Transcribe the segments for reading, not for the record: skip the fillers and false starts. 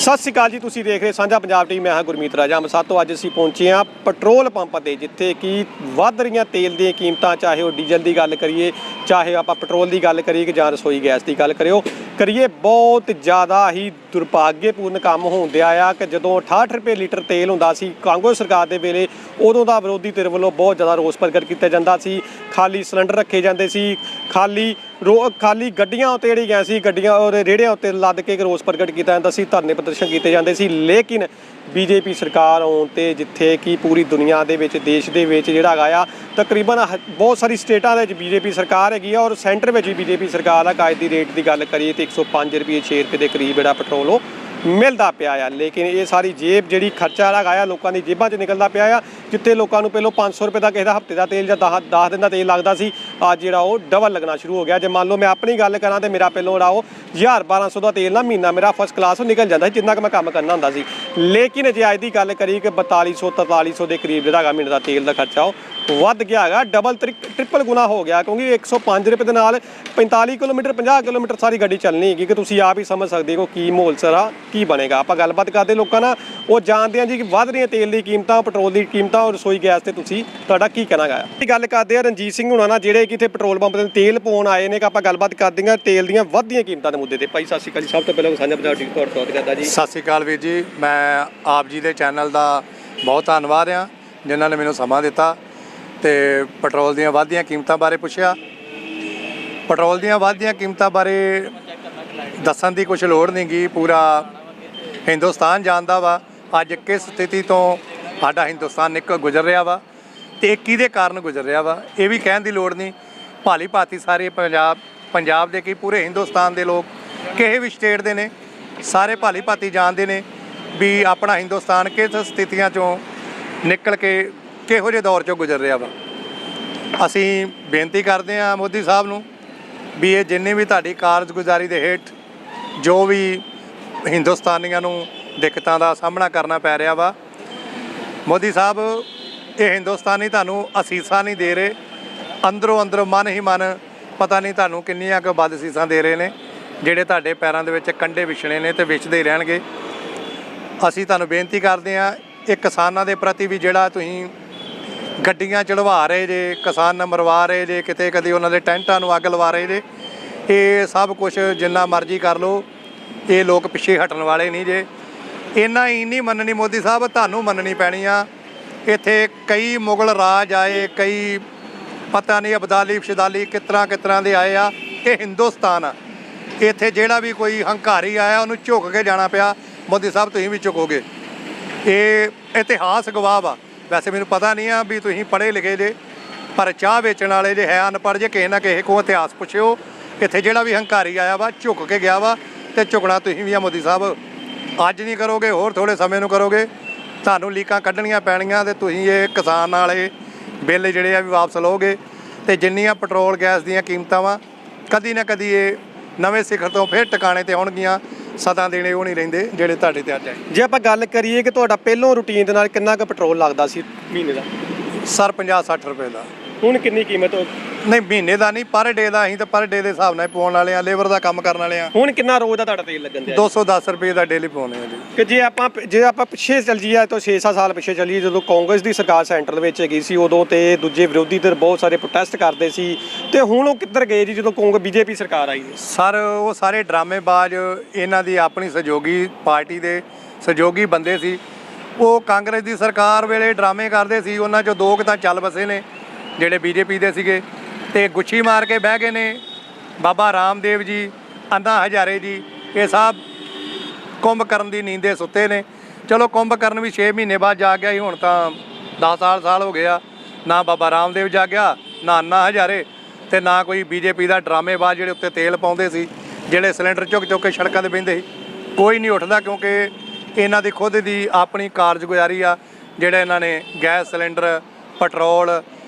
सत श्री अकाल जी, तुसीं देख रहे साझा पंजाब टीवी। मैं हाँ गुरमीत राजा अंबरसर तो अज असीं पहुंचे हाँ पेट्रोल पंप ते, जिथे कि वध रही तेल दी कीमतां, चाहे वह डीजल की गल करिए, चाहे आप पेट्रोल की गल करिए जां रसोई गैस की गल करिए, बहुत ज़्यादा ही दुर्भाग्यपूर्ण काम होंदे आया कि जदों 68 रुपए लीटर तेल हुंदा सी कांग्रेस सरकार के वेले, उदों दा विरोधी धिर वल्लों बहुत ज़्यादा रोस प्रगट किया जाता सी। खाली सिलेंडर रखे जाते सी, खाली गड्डियां उत्ते जिहड़ी गैस गड्डियां और रेहड़ियां उत्ते लद के रोस प्रगट किया जाता सी, धरने प्रदर्शन किए जाते सी। लेकिन बीजेपी सरकार आउण ते जिथे कि पूरी दुनिया के देश के जिहड़ा आ तकरीबन बहुत सारी स्टेटां दे बीजेपी सरकार हैगी और सेंटर में भी बीजेपी सरकार है। अज की रेट की गल करिए तो 105 रुपये 6 रुपये के करीब जिहड़ा पेट्रोल मिलता पिया आ। लेकिन ये सारी जेब जी खर्चा आ लोगों की जेबां च निकलता पिया आ। जिथे लोगों पहलों 500 रुपये का किसी का हफ्ते का तेल या 10 दिन का तेल लगता सी, अज जिहड़ा डबल लगना शुरू हो गया। जे मान लो मैं अपनी गल करा तो मेरा पहलों जिहड़ा 1000-1200 का तेल ना महीना मेरा फर्स्ट क्लास निकल जाता है, जिन्ना कि मैं काम करना होंदा सी। लेकिन जे अज की गल करिए कि 4200-4300 के करीब जिहड़ा महीने का तेल का खर्चा वध गया है, डबल ट्रिपल गुना हो गया। क्योंकि 105 रुपये के नाल 45 किलोमीटर 50 किलोमीटर सारी गड्डी चलनी हैगी कि तुसीं आप ही समझ सकते हो की माहौल सारा की बनेगा। आप गलबात करते लोगों ना वो जानते हैं जी कि वध रही तेल की कीमतां, पेट्रोल की कीमतां और रसोई गैस से तुसीं तुहाडा की कहना गा। गल करते हैं रणजीत सिंह हुणां नाल जिहड़े कि इत्थे पेट्रोल पंप ते तेल पाउण आए ने। आप गलबात करते हैं तेल दीयां वधदियां कीमतां दे मुद्दे ते। भाई सत श्री अकाल जी, सब तो पहले साझा पंजाब टीवी तुहाडा स्वागत करदा जी। सत श्री अकाल वीर जी, मैं आप जी के चैनल का बहुत धन्नवाद हाँ जिन्होंने मैनूं समा दिता ते पेट्रोल दीयां वधदियां कीमतां बारे पुछया। पेट्रोल दीयां वधदियां कीमतां बारे दस्सण दी कुछ लोड़ नहीं गी, पूरा हिंदुस्तान जानदा वा अज किस स्थिति तो साडा हिंदुस्तान गुजर रहा वा ते किहदे कारण गुजर रहा वा। ये भी कहण दी लोड़ नहीं, भाली भांति सारे पंजाब दे की पूरे हिंदुस्तान के लोग किसी भी स्टेट दे ने सारे भाली भांति जानते हैं भी अपना हिंदुस्तान किस स्थितियां चों निकल के किहो जे दौर चों गुजर रहा वा। असीं बेनती करते हैं मोदी साहब नूं भी ये जिन्नी भी तुहाडी कारगुजारी दे हेठ जो भी हिंदुस्तानियों नूं दिक्कतां दा सामना करना पै रहा वा, मोदी साहब ये हिंदुस्तानी तुहानूं असीसां नहीं दे रहे, अंदरों अंदर मन ही मन पता नहीं तुहानूं किन्नियां क बद असीसां दे रहे ने ਜਿਹੜੇ ਤੁਹਾਡੇ ਪੈਰਾਂ ਦੇ ਵਿੱਚ ਕੰਡੇ ਵਿਛਣੇ ਨੇ ਤੇ ਵਿਛਦੇ ਰਹਿਣਗੇ। ਅਸੀਂ ਤੁਹਾਨੂੰ ਬੇਨਤੀ ਕਰਦੇ ਹਾਂ ਇਹ ਕਿਸਾਨਾਂ ਦੇ ਪ੍ਰਤੀ ਵੀ ਜਿਹੜਾ ਤੁਸੀਂ ਗੱਡੀਆਂ ਚੜਵਾ ਰਹੇ ਜੇ, ਕਿਸਾਨ ਮਰਵਾ ਰਹੇ ਜੇ, ਕਿਤੇ ਕਦੇ ਉਹਨਾਂ ਦੇ ਟੈਂਟਾਂ ਨੂੰ ਅੱਗ ਲਵਾ ਰਹੇ ਜੇ, ਇਹ ਸਭ ਕੁਝ ਜਿੰਨਾ ਮਰਜ਼ੀ ਕਰ ਲਓ, ਇਹ ਲੋਕ ਪਿੱਛੇ ਹਟਣ ਵਾਲੇ ਨਹੀਂ ਜੇ। ਇੰਨਾ ਹੀ ਨਹੀਂ ਮੰਨਣੀ ਮੋਦੀ ਸਾਹਿਬ, ਤੁਹਾਨੂੰ ਮੰਨਣੀ ਪੈਣੀ ਆ। ਇੱਥੇ ਕਈ ਮੁਗਲ ਰਾਜ ਆਏ, ਕਈ ਪਤਾ ਨਹੀਂ ਅਬਦਾਲੀ ਸ਼ਦਾਲੀ ਕਿਸ ਤਰ੍ਹਾਂ ਦੇ ਆਏ ਆ। ਇਹ ਹਿੰਦੁਸਤਾਨ ਆ, ਇੱਥੇ ਜਿਹੜਾ ਵੀ ਕੋਈ ਹੰਕਾਰੀ ਆਇਆ ਉਹਨੂੰ ਝੁਕ ਕੇ ਜਾਣਾ ਪਿਆ। ਮੋਦੀ ਸਾਹਿਬ ਤੁਸੀਂ ਵੀ ਝੁਕੋਗੇ, ਇਹ ਇਤਿਹਾਸ ਗਵਾਹ ਵਾ। ਵੈਸੇ ਮੈਨੂੰ ਪਤਾ ਨਹੀਂ ਆ ਵੀ ਤੁਸੀਂ ਪੜ੍ਹੇ ਲਿਖੇ ਜੇ, ਪਰ ਚਾਹ ਵੇਚਣ ਵਾਲੇ ਜੇ ਹੈ ਅਨਪੜ੍ਹ ਜੇ, ਕਿਸੇ ਨਾ ਕਿਸੇ ਕੋਲ ਇਤਿਹਾਸ ਪੁੱਛਿਓ। ਇੱਥੇ ਜਿਹੜਾ ਵੀ ਹੰਕਾਰੀ ਆਇਆ ਵਾ ਝੁਕ ਕੇ ਗਿਆ ਵਾ ਅਤੇ ਝੁਕਣਾ ਤੁਸੀਂ ਵੀ ਆ। ਮੋਦੀ ਸਾਹਿਬ ਅੱਜ ਨਹੀਂ ਕਰੋਗੇ, ਹੋਰ ਥੋੜ੍ਹੇ ਸਮੇਂ ਨੂੰ ਕਰੋਗੇ, ਤੁਹਾਨੂੰ ਲੀਕਾਂ ਕੱਢਣੀਆਂ ਪੈਣੀਆਂ ਅਤੇ ਤੁਸੀਂ ਇਹ ਕਿਸਾਨ ਵਾਲੇ ਬਿੱਲ ਜਿਹੜੇ ਆ ਵੀ ਵਾਪਸ ਲਓਗੇ। ਅਤੇ ਜਿੰਨੀਆਂ ਪੈਟਰੋਲ ਗੈਸ ਦੀਆਂ ਕੀਮਤਾਂ ਵਾ ਕਦੀ ਨਾ ਕਦੀ ਇਹ ਨਵੇਂ ਸਿਖਰ ਤੋਂ ਫਿਰ ਟਿਕਾਣੇ ਤੇ ਆਉਣਗੀਆਂ। ਸਦਾ ਦੇਣੇ ਉਹ ਨਹੀਂ ਰਹਿੰਦੇ ਜਿਹੜੇ ਤੁਹਾਡੇ ਤੇ ਅੱਜ ਆਏ। ਜੇ ਆਪਾਂ ਗੱਲ ਕਰੀਏ ਕਿ ਤੁਹਾਡਾ ਪਹਿਲੋਂ ਰੂਟੀਨ ਦੇ ਨਾਲ ਕਿੰਨਾ ਕੁ ਪੈਟਰੋਲ ਲੱਗਦਾ ਸੀ ਮਹੀਨੇ ਦਾ? ਸਰ 50-60 ਰੁਪਏ ਦਾ। ਹੁਣ ਕਿੰਨੀ ਕੀਮਤ ਹੋ? ਨਹੀਂ, ਮਹੀਨੇ ਦਾ ਨਹੀਂ, ਪਰ ਡੇ ਦਾ। ਅਸੀਂ ਤਾਂ ਪਰ ਡੇ ਦੇ ਹਿਸਾਬ ਨਾਲ ਪਾਉਣ ਵਾਲੇ ਆ, ਲੇਬਰ ਦਾ ਕੰਮ ਕਰਨ ਵਾਲੇ ਆ। ਹੁਣ ਕਿੰਨਾ ਰੋਜ਼ ਦਾ ਤੁਹਾਡਾ ਤੇਲ ਲੱਗਣ ਦਿਆ? 210 ਰੁਪਏ ਦਾ ਡੇਲੀ ਪਾਉਂਦੇ ਆ ਜੀ। ਕਿ ਜੇ ਆਪਾਂ ਪਿੱਛੇ ਚੱਲ ਜਾਈਏ ਤਾਂ 6-7 ਸਾਲ ਪਿੱਛੇ ਚੱਲੀਏ, ਜਦੋਂ ਕਾਂਗਰਸ ਦੀ ਸਰਕਾਰ ਸੈਂਟਰ ਦੇ ਵਿੱਚ ਹੈਗੀ ਸੀ, ਉਦੋਂ ਤੇ ਦੂਜੇ ਵਿਰੋਧੀ ਧਿਰ ਬਹੁਤ ਸਾਰੇ ਪ੍ਰੋਟੈਸਟ ਕਰਦੇ ਸੀ, ਤੇ ਹੁਣ ਉਹ ਕਿੱਧਰ ਗਏ ਜੀ ਜਦੋਂ ਬੀਜੇਪੀ ਸਰਕਾਰ ਆਈ? ਸਰ ਉਹ ਸਾਰੇ ਡਰਾਮੇਬਾਜ਼, ਇਹਨਾਂ ਦੀ ਆਪਣੀ ਸਹਿਯੋਗੀ ਪਾਰਟੀ ਦੇ ਸਹਿਯੋਗੀ ਬੰਦੇ ਸੀ। ਉਹ ਕਾਂਗਰਸ ਦੀ ਸਰਕਾਰ ਵੇਲੇ ਡਰਾਮੇ ਕਰਦੇ ਸੀ, ਉਹਨਾਂ 'ਚੋਂ 2 ਕੁ ਤਾਂ ਚੱਲ ਵਸੇ ਨੇ ਜਿਹੜੇ ਬੀਜੇਪੀ ਦੇ ਸੀਗੇ, ਤੇ ਗੁੱਛੀ ਮਾਰ ਕੇ ਬਹਿ ਗਏ ਨੇ। ਬਾਬਾ ਰਾਮਦੇਵ ਜੀ, ਅੰਨਾ ਹਜ਼ਾਰੇ ਜੀ, ਇਹ ਸਭ ਕੁੰਭ ਕਰਨ ਦੀ ਨੀਂਦੇ ਸੁੱਤੇ ਨੇ। ਚਲੋ ਕੁੰਭ ਕਰਨ ਵੀ 6 ਮਹੀਨੇ ਬਾਅਦ ਜਾ ਗਿਆ ਸੀ, ਹੁਣ ਤਾਂ 10 ਸਾਲ ਹੋ ਗਏ ਆ। ਨਾ ਬਾਬਾ ਰਾਮਦੇਵ ਜਾਗਿਆ, ਨਾ ਅੰਨਾ ਹਜ਼ਾਰੇ, ਤੇ ਨਾ ਕੋਈ ਬੀਜੇਪੀ ਦਾ ਡਰਾਮੇਬਾਜ਼ ਜਿਹੜੇ ਉੱਤੇ ਤੇਲ ਪਾਉਂਦੇ ਸੀ, ਜਿਹੜੇ ਸਿਲੰਡਰ ਚੁੱਕ ਕੇ ਸੜਕਾਂ 'ਤੇ ਬਹਿੰਦੇ ਸੀ। ਕੋਈ ਨਹੀਂ ਉੱਠਦਾ, ਕਿਉਂਕਿ ਇਹਨਾਂ ਦੀ ਖੁਦ ਦੀ ਆਪਣੀ ਕਾਰਜਗੁਜ਼ਾਰੀ ਆ। ਜਿਹੜੇ ਇਹਨਾਂ ਨੇ ਗੈਸ ਸਿਲੰਡਰ, ਪੈਟਰੋਲ,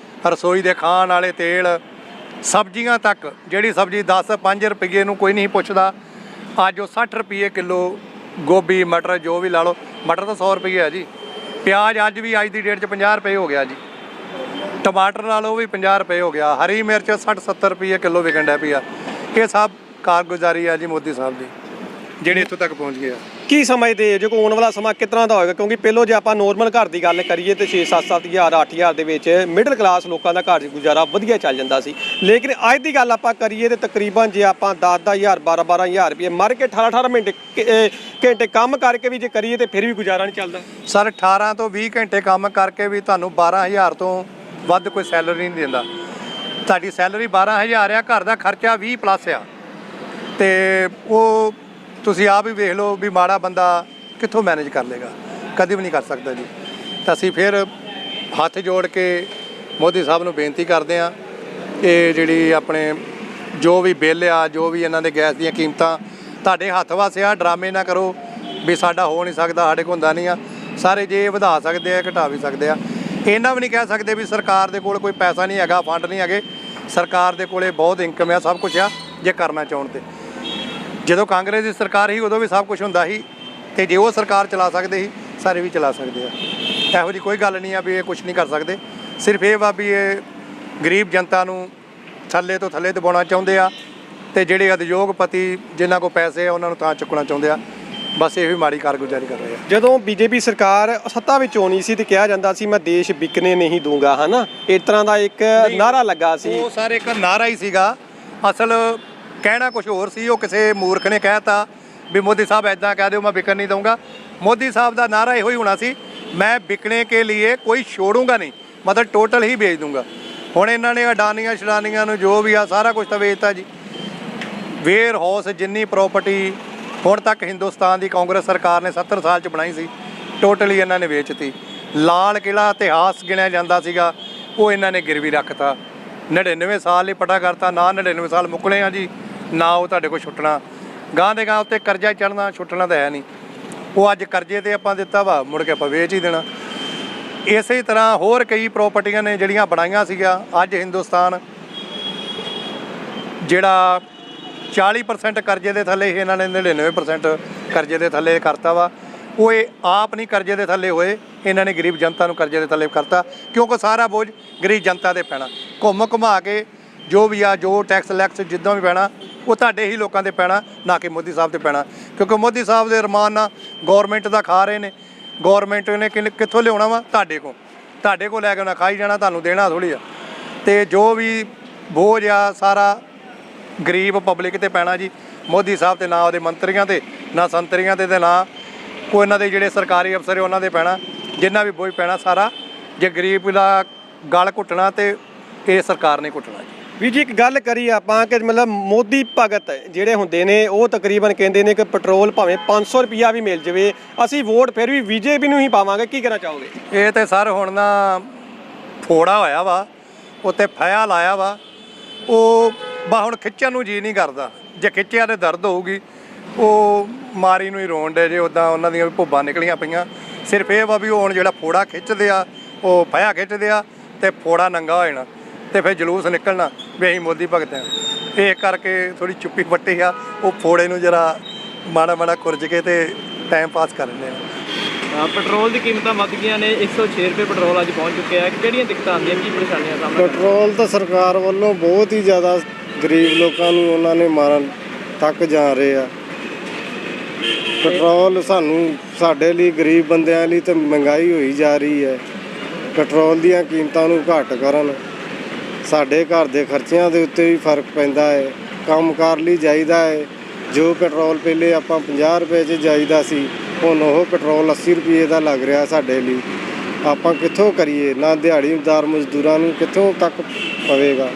ਰਸੋਈ ਦੇ ਖਾਣ ਵਾਲੇ ਤੇਲ, ਸਬਜ਼ੀਆਂ ਤੱਕ, ਜਿਹੜੀ ਸਬਜ਼ੀ 10-5 ਰੁਪਏ ਨੂੰ ਕੋਈ ਨਹੀਂ ਪੁੱਛਦਾ, ਅੱਜ ਉਹ 60 ਰੁਪਏ ਕਿਲੋ। ਗੋਭੀ, ਮਟਰ, ਜੋ ਵੀ ਲਾ ਲਓ, ਮਟਰ ਤਾਂ 100 ਰੁਪਏ ਆ ਜੀ। ਪਿਆਜ਼ ਅੱਜ ਵੀ ਅੱਜ ਦੀ ਡੇਟ 'ਚ 50 ਰੁਪਏ ਹੋ ਗਿਆ ਜੀ। ਟਮਾਟਰ ਲਾ ਲਓ, ਉਹ ਵੀ 50 ਰੁਪਏ ਹੋ ਗਿਆ। ਹਰੀ ਮਿਰਚ 60-70 ਰੁਪਏ ਕਿਲੋ ਵਿਕਣ ਡਿਆ ਪਿਆ। ਇਹ ਸਭ ਕਾਰਗੁਜ਼ਾਰੀ ਆ ਜੀ ਮੋਦੀ ਸਾਹਿਬ ਦੀ, ਜਿਹੜੇ ਇੱਥੋਂ ਤੱਕ ਪਹੁੰਚ ਗਏ ਆ। ਕੀ ਸਮਝਦੇ ਜੇ ਕੋਈ ਆਉਣ ਵਾਲਾ ਸਮਾਂ ਕਿਸ ਤਰ੍ਹਾਂ ਦਾ ਹੋਏਗਾ? ਕਿਉਂਕਿ ਪਹਿਲੋਂ ਜੇ ਆਪਾਂ ਨੋਰਮਲ ਘਰ ਦੀ ਗੱਲ ਕਰੀਏ ਤੇ 6-7 ਹਜ਼ਾਰ 8 ਹਜ਼ਾਰ ਦੇ ਵਿੱਚ ਮਿਡਲ ਕਲਾਸ ਲੋਕਾਂ ਦਾ ਘਰ ਗੁਜ਼ਾਰਾ ਵਧੀਆ ਚੱਲ ਜਾਂਦਾ ਸੀ, ਲੇਕਿਨ ਅੱਜ ਦੀ ਗੱਲ ਆਪਾਂ ਕਰੀਏ ਤੇ ਤਕਰੀਬਨ ਜੇ ਆਪਾਂ 10-10 ਹਜ਼ਾਰ 12-12 ਹਜ਼ਾਰ ਰੁਪਏ ਮਰ ਕੇ 18-18 ਘੰਟੇ ਕੰਮ ਕਰਕੇ ਵੀ ਜੇ ਕਰੀਏ ਤੇ ਫਿਰ ਵੀ ਗੁਜ਼ਾਰਾ ਨਹੀਂ ਚੱਲਦਾ। ਸਰ 18 ਤੋਂ 20 ਘੰਟੇ ਕੰਮ ਕਰਕੇ ਵੀ ਤੁਹਾਨੂੰ 12,000 ਤੋਂ ਵੱਧ ਕੋਈ ਸੈਲਰੀ ਨਹੀਂ ਦਿੰਦਾ। ਤੁਹਾਡੀ ਸੈਲਰੀ 12,000 ਆ, ਘਰ ਦਾ ਖਰਚਾ 20 ਪਲੱਸ ਆ, ਤੇ ਉਹ ਤੁਸੀਂ ਆਪ ਹੀ ਵੇਖ ਲਓ ਵੀ ਮਾੜਾ ਬੰਦਾ ਕਿੱਥੋਂ ਮੈਨੇਜ ਕਰ ਲੇਗਾ, ਕਦੀ ਵੀ ਨਹੀਂ ਕਰ ਸਕਦਾ ਜੀ। ਤਾਂ ਅਸੀਂ ਫਿਰ ਹੱਥ ਜੋੜ ਕੇ ਮੋਦੀ ਸਾਹਿਬ ਨੂੰ ਬੇਨਤੀ ਕਰਦੇ ਹਾਂ ਕਿ ਜਿਹੜੀ ਆਪਣੇ ਜੋ ਵੀ ਬਿੱਲ ਆ, ਜੋ ਵੀ ਇਹਨਾਂ ਦੇ ਗੈਸ ਦੀਆਂ ਕੀਮਤਾਂ ਤੁਹਾਡੇ ਹੱਥ ਵਾਸ ਆ, ਡਰਾਮੇ ਨਾ ਕਰੋ ਵੀ ਸਾਡਾ ਹੋ ਨਹੀਂ ਸਕਦਾ, ਸਾਡੇ ਕੋਲ ਹੁੰਦਾ ਨਹੀਂ ਆ। ਸਾਰੇ ਜੇ ਵਧਾ ਸਕਦੇ ਆ ਘਟਾ ਵੀ ਸਕਦੇ ਆ। ਇਹਨਾਂ ਵੀ ਨਹੀਂ ਕਹਿ ਸਕਦੇ ਵੀ ਸਰਕਾਰ ਦੇ ਕੋਲ ਕੋਈ ਪੈਸਾ ਨਹੀਂ ਹੈਗਾ, ਫੰਡ ਨਹੀਂ ਹੈਗੇ। ਸਰਕਾਰ ਦੇ ਕੋਲੇ ਬਹੁਤ ਇਨਕਮ ਆ, ਸਭ ਕੁਝ ਆ ਜੇ ਕਰਨਾ ਚਾਹੁਣ ਤੇ। ਜਦੋਂ ਕਾਂਗਰਸ ਦੀ ਸਰਕਾਰ ਸੀ ਉਦੋਂ ਵੀ ਸਭ ਕੁਝ ਹੁੰਦਾ ਸੀ, ਤੇ ਜੇ ਉਹ ਸਰਕਾਰ ਚਲਾ ਸਕਦੇ ਸੀ ਸਾਰੇ ਵੀ ਚਲਾ ਸਕਦੇ ਆ। ਇਹੋ ਜਿਹੀ ਕੋਈ ਗੱਲ ਨਹੀਂ ਆ ਵੀ ਇਹ ਕੁਝ ਨਹੀਂ ਕਰ ਸਕਦੇ। ਸਿਰਫ ਇਹ ਵਾ ਵੀ ਇਹ ਗਰੀਬ ਜਨਤਾ ਨੂੰ ਥੱਲੇ ਤੋਂ ਥੱਲੇ ਦਬਾਉਣਾ ਚਾਹੁੰਦੇ ਆ, ਤੇ ਜਿਹੜੇ ਉਦਯੋਗਪਤੀ ਜਿਨ੍ਹਾਂ ਕੋਲ ਪੈਸੇ ਆ ਉਹਨਾਂ ਨੂੰ ਤਾਂ ਚੁੱਕਣਾ ਚਾਹੁੰਦੇ ਆ। ਬਸ ਇਹ ਵੀ ਮਾੜੀ ਕਾਰਗੁਜ਼ਾਰੀ ਕਰ ਰਹੇ ਆ। ਜਦੋਂ ਬੀਜੇਪੀ ਸਰਕਾਰ ਸੱਤਾ ਵਿੱਚ ਆਉਣੀ ਸੀ ਤੇ ਕਿਹਾ ਜਾਂਦਾ ਸੀ ਮੈਂ ਦੇਸ਼ ਵਿਕਣੇ ਨਹੀਂ ਦੂੰਗਾ, ਹਨਾ, ਇਸ ਤਰ੍ਹਾਂ ਦਾ ਇੱਕ ਨਾਰਾ ਲੱਗਾ ਸੀ। ਉਹ ਸਾਰੇ ਇੱਕ ਨਾਰਾ ਹੀ ਸੀਗਾ, ਅਸਲ ਕਹਿਣਾ ਕੁਝ ਹੋਰ ਸੀ। ਉਹ ਕਿਸੇ ਮੂਰਖ ਨੇ ਕਹਿਤਾ ਵੀ ਮੋਦੀ ਸਾਹਿਬ ਇੱਦਾਂ ਕਹਿ ਦਿਓ ਮੈਂ ਵਿਕਣ ਨਹੀਂ ਦਊਂਗਾ। ਮੋਦੀ ਸਾਹਿਬ ਦਾ ਨਾਰਾ ਇਹੋ ਹੀ ਹੋਣਾ ਸੀ, ਮੈਂ ਵਿਕਣੇ ਕੇ ਲਈ ਕੋਈ ਛੋੜੂੰਗਾ ਨਹੀਂ, ਮਤਲਬ ਟੋਟਲ ਹੀ ਵੇਚ ਦੂੰਗਾ। ਹੁਣ ਇਹਨਾਂ ਨੇ ਅਡਾਨੀਆਂ ਸ਼ਡਾਨੀਆਂ ਨੂੰ ਜੋ ਵੀ ਆ ਸਾਰਾ ਕੁਝ ਤਾਂ ਵੇਚਤਾ ਜੀ। ਵੇਅਰ ਹਾਊਸ ਜਿੰਨੀ ਪ੍ਰਾਪਰਟੀ ਹੁਣ ਤੱਕ ਹਿੰਦੁਸਤਾਨ ਦੀ ਕਾਂਗਰਸ ਸਰਕਾਰ ਨੇ 70 ਸਾਲ 'ਚ ਬਣਾਈ ਸੀ, ਟੋਟਲੀ ਇਹਨਾਂ ਨੇ ਵੇਚਤੀ। ਲਾਲ ਕਿਲ੍ਹਾ ਇਤਿਹਾਸ ਗਿਣਿਆ ਜਾਂਦਾ ਸੀਗਾ, ਉਹ ਇਹਨਾਂ ਨੇ ਗਿਰਵੀ ਰੱਖਤਾ। 99 ਸਾਲ ਲਈ ਪਟਾ ਕਰਤਾ, ਨਾ 99 ਸਾਲ ਮੁੱਕਣੇ ਆ ਜੀ, ਨਾ ਉਹ ਤੁਹਾਡੇ ਕੋਲ ਛੁੱਟਣਾ। ਗਾਂ ਦੇ ਗਾਂ ਉੱਤੇ ਕਰਜ਼ਾ ਚੜ੍ਹਨਾ, ਛੁੱਟਣਾ ਤਾਂ ਹੈ ਨਹੀਂ। ਉਹ ਅੱਜ ਕਰਜ਼ੇ 'ਤੇ ਆਪਾਂ ਦਿੱਤਾ ਵਾ, ਮੁੜ ਕੇ ਆਪਾਂ ਵੇਚ ਹੀ ਦੇਣਾ। ਇਸੇ ਤਰ੍ਹਾਂ ਹੋਰ ਕਈ ਪ੍ਰਾਪਰਟੀਆਂ ਨੇ ਜਿਹੜੀਆਂ ਬਣਾਈਆਂ ਸੀਗੀਆਂ। ਅੱਜ ਹਿੰਦੁਸਤਾਨ ਜਿਹੜਾ 40% ਕਰਜ਼ੇ ਦੇ ਥੱਲੇ, ਇਹਨਾਂ ਨੇ 99% ਕਰਜ਼ੇ ਦੇ ਥੱਲੇ ਕਰਤਾ ਵਾ। ਉਹ ਇਹ ਆਪ ਨਹੀਂ ਕਰਜ਼ੇ ਦੇ ਥੱਲੇ ਹੋਏ, ਇਹਨਾਂ ਨੇ ਗਰੀਬ ਜਨਤਾ ਨੂੰ ਕਰਜ਼ੇ ਦੇ ਥੱਲੇ ਕਰਤਾ, ਕਿਉਂਕਿ ਸਾਰਾ ਬੋਝ ਗਰੀਬ ਜਨਤਾ 'ਤੇ ਪੈਣਾ। ਘੁੰਮ ਘੁਮਾ ਕੇ ਜੋ ਵੀ ਆ, ਜੋ ਟੈਕਸ ਲੈਕਸ ਜਿੱਦਾਂ ਵੀ ਪੈਣਾ, ਉਹ ਤੁਹਾਡੇ ਹੀ ਲੋਕਾਂ 'ਤੇ ਪੈਣਾ, ਨਾ ਕਿ ਮੋਦੀ ਸਾਹਿਬ 'ਤੇ ਪੈਣਾ। ਕਿਉਂਕਿ ਮੋਦੀ ਸਾਹਿਬ ਦੇ ਅਰਮਾਨ ਨਾਲ ਗੌਰਮੈਂਟ ਦਾ ਖਾ ਰਹੇ ਨੇ। ਗੌਰਮੈਂਟ ਨੇ ਕਿੱਥੋਂ ਲਿਆਉਣਾ ਵਾ? ਤੁਹਾਡੇ ਕੋਲ ਲੈ ਕੇ ਉਹਨਾਂ ਖਾਈ ਜਾਣਾ, ਤੁਹਾਨੂੰ ਦੇਣਾ ਥੋੜ੍ਹੀ ਆ। ਅਤੇ ਜੋ ਵੀ ਬੋਝ ਆ ਸਾਰਾ ਗਰੀਬ ਪਬਲਿਕ 'ਤੇ ਪੈਣਾ ਜੀ। ਮੋਦੀ ਸਾਹਿਬ 'ਤੇ ਨਾ ਉਹਦੇ ਮੰਤਰੀਆਂ 'ਤੇ, ਨਾ ਸੰਤਰੀਆਂ 'ਤੇ, ਨਾ ਕੋਈ ਇਹਨਾਂ ਦੇ ਜਿਹੜੇ ਸਰਕਾਰੀ ਅਫਸਰ ਉਹਨਾਂ 'ਤੇ ਪੈਣਾ। ਜਿੰਨਾ ਵੀ ਬੋਝ ਪੈਣਾ ਸਾਰਾ ਜੇ ਗਰੀਬ ਦਾ ਗਲ ਘੁੱਟਣਾ ਤੇ ਇਹ ਸਰਕਾਰ ਨੇ ਘੁੱਟਣਾ ਜੀ। ਵੀ ਜੀ ਇੱਕ ਗੱਲ ਕਰੀ ਆਪਾਂ ਕਿ ਮਤਲਬ ਮੋਦੀ ਭਗਤ ਜਿਹੜੇ ਹੁੰਦੇ ਨੇ ਉਹ ਤਕਰੀਬਨ ਕਹਿੰਦੇ ਨੇ ਕਿ ਪੈਟਰੋਲ ਭਾਵੇਂ 500 ਰੁਪਈਆ ਵੀ ਮਿਲ ਜਾਵੇ ਅਸੀਂ ਵੋਟ ਫਿਰ ਵੀ ਬੀਜੇਪੀ ਨੂੰ ਹੀ ਪਾਵਾਂਗੇ। ਕੀ ਕਹਿਣਾ ਚਾਹੋਗੇ? ਇਹ ਤੇ ਸਰ ਹੁਣ ਨਾ ਫੋੜਾ ਹੋਇਆ ਵਾ, ਉੱਤੇ ਫਇਆ ਲਾਇਆ ਵਾ। ਉਹ ਹੁਣ ਖਿੱਚਣ ਨੂੰ ਜੀ ਨਹੀਂ ਕਰਦਾ। ਜੇ ਖਿੱਚਿਆ ਤੇ ਦਰਦ ਹੋਊਗੀ। ਉਹ ਮਾਰੀ ਨੂੰ ਹੀ ਰੋਣ ਡੇ ਜੇ, ਉੱਦਾਂ ਉਹਨਾਂ ਦੀਆਂ ਵੀ ਭੁੱਬਾਂ ਨਿਕਲੀਆਂ ਪਈਆਂ। ਸਿਰਫ ਇਹ ਵਾ ਵੀ ਉਹ ਹੁਣ ਜਿਹੜਾ ਫੋੜਾ ਖਿੱਚਦੇ ਆ, ਉਹ ਫਇਆ ਖਿੱਚਦੇ ਆ ਤੇ ਫੋੜਾ ਨੰਗਾ ਹੋ ਜਾਣਾ, ਤੇ ਫਿਰ ਜਲੂਸ ਨਿਕਲਣਾ ਵੀ ਅਸੀਂ ਮੋਦੀ ਭਗਤ ਹਾਂ। ਇਹ ਕਰਕੇ ਥੋੜੀ ਚੁੱਪੀ ਵੱਟੀ ਆ। ਉਹ ਫੋੜੇ ਨੂੰ ਜਰਾ ਮਾੜਾ ਮਾੜਾ ਖੁਰਜ ਕੇ ਤੇ ਟਾਈਮ ਪਾਸ ਕਰ ਲੈਂਦੇ ਆ। ਪੈਟਰੋਲ ਦੀ ਕੀਮਤਾਂ ਵੱਧ ਗਈਆਂ ਨੇ, 106 ਰੁਪਏ ਪੈਟਰੋਲ ਅੱਜ ਪਹੁੰਚ ਚੁੱਕਿਆ ਹੈ। ਕਿਹੜੀਆਂ ਦਿੱਕਤਾਂ ਆਉਂਦੀਆਂ, ਕੀ ਪਰੇਸ਼ਾਨੀਆਂ ਸਾਹਮਣੇ? ਪੈਟਰੋਲ ਤਾਂ ਸਰਕਾਰ ਵੱਲੋਂ ਬਹੁਤ ਹੀ ਜ਼ਿਆਦਾ ਗਰੀਬ ਲੋਕਾਂ ਨੂੰ ਉਹਨਾਂ ਨੇ ਮਾਰਨ ਤੱਕ ਜਾ ਰਹੇ ਆ। ਪੈਟਰੋਲ ਸਾਡੇ ਲਈ ਗਰੀਬ ਬੰਦਿਆਂ ਲਈ ਤਾਂ ਮਹਿੰਗਾਈ ਹੋਈ ਜਾ ਰਹੀ ਹੈ। ਪੈਟਰੋਲ ਦੀਆਂ ਕੀਮਤਾਂ ਨੂੰ ਘੱਟ ਕਰਨ, ਸਾਡੇ ਘਰ ਦੇ ਖਰਚਿਆਂ ਦੇ ਉੱਤੇ ਵੀ ਫਰਕ ਪੈਂਦਾ ਹੈ। ਕੰਮਕਾਰ ਲਈ ਜਾਈਦਾ ਹੈ। ਜੋ ਪੈਟਰੋਲ ਪਹਿਲੇ ਆਪਾਂ 50 ਰੁਪਏ 'ਚ ਜਾਈਦਾ ਸੀ, ਹੁਣ ਉਹ ਪੈਟਰੋਲ 80 ਰੁਪਏ ਦਾ ਲੱਗ ਰਿਹਾ ਸਾਡੇ ਲਈ। ਆਪਾਂ ਕਿੱਥੋਂ ਕਰੀਏ? ਨਾ ਦਿਹਾੜੀਦਾਰ ਮਜ਼ਦੂਰਾਂ ਨੂੰ ਕਿੱਥੋਂ ਤੱਕ ਪਵੇਗਾ।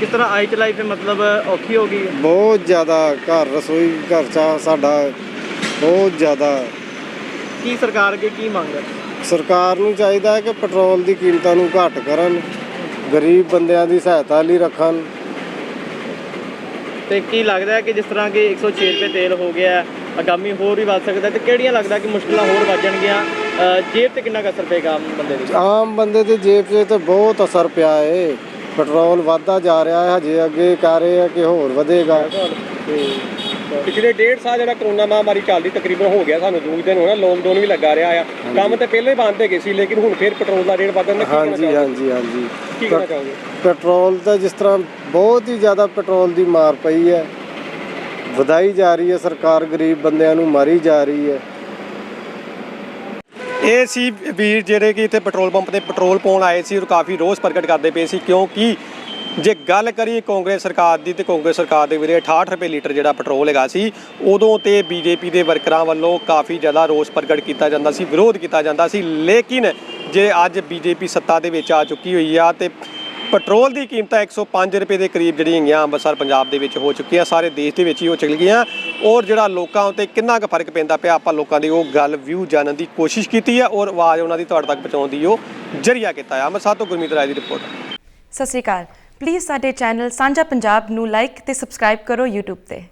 ਕਿਸ ਤਰ੍ਹਾਂ ਆਈ ਚਲਾਈ ਫਿਰ ਮਤਲਬ ਔਖੀ ਹੋ ਗਈ? ਬਹੁਤ ਜ਼ਿਆਦਾ ਘਰ ਰਸੋਈ ਖਰਚਾ ਸਾਡਾ ਬਹੁਤ ਜ਼ਿਆਦਾ। ਕੀ ਸਰਕਾਰ ਅੱਗੇ ਕੀ ਮੰਗ ਹੈ? ਸਰਕਾਰ ਨੂੰ ਚਾਹੀਦਾ ਹੈ ਕਿ ਪੈਟਰੋਲ ਦੀ ਕੀਮਤਾਂ ਨੂੰ ਘੱਟ ਕਰਨ, ਗਰੀਬ ਬੰਦਿਆਂ ਦੀ ਸਹਾਇਤਾ ਲਈ ਰੱਖਣ। ਤੇ ਕੀ ਲੱਗਦਾ ਹੈ ਕਿ ਜਿਸ ਤਰ੍ਹਾਂ ਕਿ 106 ਰੁਪਏ ਤੇਲ ਹੋ ਗਿਆ, ਆਗਾਮੀ ਹੋਰ ਵੀ ਵੱਧ ਸਕਦਾ, ਤੇ ਕਿਹੜੀਆਂ ਲੱਗਦਾ ਕਿ ਮੁਸ਼ਕਲਾਂ ਹੋਰ ਵੱਧ ਜਾਣਗੀਆਂ? ਜੇਬ ਤੇ ਕਿੰਨਾ ਕੁ ਅਸਰ ਪਏਗਾ ਆਮ ਬੰਦੇ ਦੀ? ਆਮ ਬੰਦੇ ਦੀ ਜੇਬ 'ਤੇ ਤਾਂ ਬਹੁਤ ਅਸਰ ਪਿਆ ਹੈ। ਪੈਟਰੋਲ ਵੱਧਦਾ ਜਾ ਰਿਹਾ ਹੈ, ਹਜੇ ਅੱਗੇ ਕਹਿ ਰਹੇ ਆ ਕਿ ਹੋਰ ਵਧੇਗਾ। ਪਿਛਲੇ 1.5 ਸਾਲ ਜਿਹੜਾ ਕਰੋਨਾ ਮਹਾਮਾਰੀ ਚੱਲਦੀ ਤਕਰੀਬਨ ਹੋ ਗਿਆ ਸਾਨੂੰ 2 ਦਿਨ ਹੋਣਾ, ਲੋਕਡਾਊਨ ਵੀ ਲੱਗਾ ਰਿਹਾ ਆ। ਕੰਮ ਤੇ ਪਹਿਲਾਂ ਹੀ ਬੰਦ ਹੈਗੇ ਸੀ, ਲੇਕਿਨ ਹੁਣ ਫਿਰ ਪੈਟਰੋਲ ਦਾ ਰੇਟ ਵਧਣ ਦਾ ਹਾਂਜੀ। ਕੀ ਕਹਿਣਾ ਚਾਹੋਗੇ? ਪੈਟਰੋਲ ਤਾਂ ਜਿਸ ਤਰ੍ਹਾਂ ਬਹੁਤ ਹੀ ਜ਼ਿਆਦਾ ਪੈਟਰੋਲ ਦੀ ਮਾਰ ਪਈ ਹੈ। ਵਧਾਈ ਜਾ ਰਹੀ ਹੈ ਸਰਕਾਰ, ਗਰੀਬ ਬੰਦਿਆਂ ਨੂੰ ਮਾਰੀ ਜਾ ਰਹੀ ਹੈ। ਇਹ ਸੀ ਵੀਰ ਜਿਹੜੇ ਕਿ ਇੱਥੇ ਪੈਟਰੋਲ ਪੰਪ ਤੇ ਪੈਟਰੋਲ ਪਾਉਣ ਆਏ ਸੀ ਔਰ ਕਾਫੀ ਰੋਸ ਪ੍ਰਗਟ ਕਰਦੇ ਪਏ ਸੀ, ਕਿਉਂਕਿ ਜੇ ਗੱਲ ਕਰੀਏ ਕਾਂਗਰਸ ਸਰਕਾਰ ਦੀ ਤੇ ਕਾਂਗਰਸ ਸਰਕਾਰ ਦੇ ਵੇਲੇ 68 ਰੁਪਏ ਲੀਟਰ ਜਿਹੜਾ ਪੈਟਰੋਲ ਹੈਗਾ ਸੀ, ਉਦੋਂ ਤੇ ਬੀਜੇਪੀ ਦੇ ਵਰਕਰਾਂ ਵੱਲੋਂ ਕਾਫੀ ਜ਼ਿਆਦਾ ਰੋਸ ਪ੍ਰਗਟ ਕੀਤਾ ਜਾਂਦਾ ਸੀ, ਵਿਰੋਧ ਕੀਤਾ ਜਾਂਦਾ ਸੀ। ਲੇਕਿਨ ਜੇ ਅੱਜ ਬੀਜੇਪੀ ਸੱਤਾ ਦੇ ਵਿੱਚ ਆ ਚੁੱਕੀ ਹੋਈ ਆ ਤੇ ਪੈਟਰੋਲ ਦੀ ਕੀਮਤਾਂ 105 ਰੁਪਏ ਦੇ ਕਰੀਬ ਜਿਹੜੀਆਂ ਹੈਗੀਆਂ ਅੰਮ੍ਰਿਤਸਰ ਪੰਜਾਬ ਦੇ ਵਿੱਚ ਹੋ ਚੁੱਕੀਆਂ, ਸਾਰੇ ਦੇਸ਼ ਦੇ ਵਿੱਚ ਹੀ ਹੋ ਚੁੱਕ ਗਈਆਂ। ਔਰ ਜਿਹੜਾ ਲੋਕਾਂ ਉੱਤੇ ਕਿੰਨਾ ਕੁ ਫਰਕ ਪੈਂਦਾ ਪਿਆ, ਆਪਾਂ ਲੋਕਾਂ ਦੀ ਉਹ ਗੱਲ ਵਿਊ ਜਾਣਨ ਦੀ ਕੋਸ਼ਿਸ਼ ਕੀਤੀ ਹੈ ਔਰ ਆਵਾਜ਼ ਉਹਨਾਂ ਦੀ ਤੁਹਾਡੇ ਤੱਕ ਪਹੁੰਚਾਉਣ ਦੀ ਉਹ ਜ਼ਰੀਆ ਕੀਤਾ ਹੈ। ਅੰਮ੍ਰਿਤਸਰ ਤੋਂ ਗੁਰਮੀਤ ਰਾਏ ਦੀ ਰਿਪੋਰਟ। ਸਤਿ ਸ਼੍ਰੀ ਅਕਾਲ। ਪਲੀਜ਼ ਸਾਡੇ ਚੈਨਲ ਸਾਂਝਾ ਪੰਜਾਬ ਨੂੰ ਲਾਈਕ ਤੇ ਸਬਸਕ੍ਰਾਈਬ ਕਰੋ YouTube ਤੇ।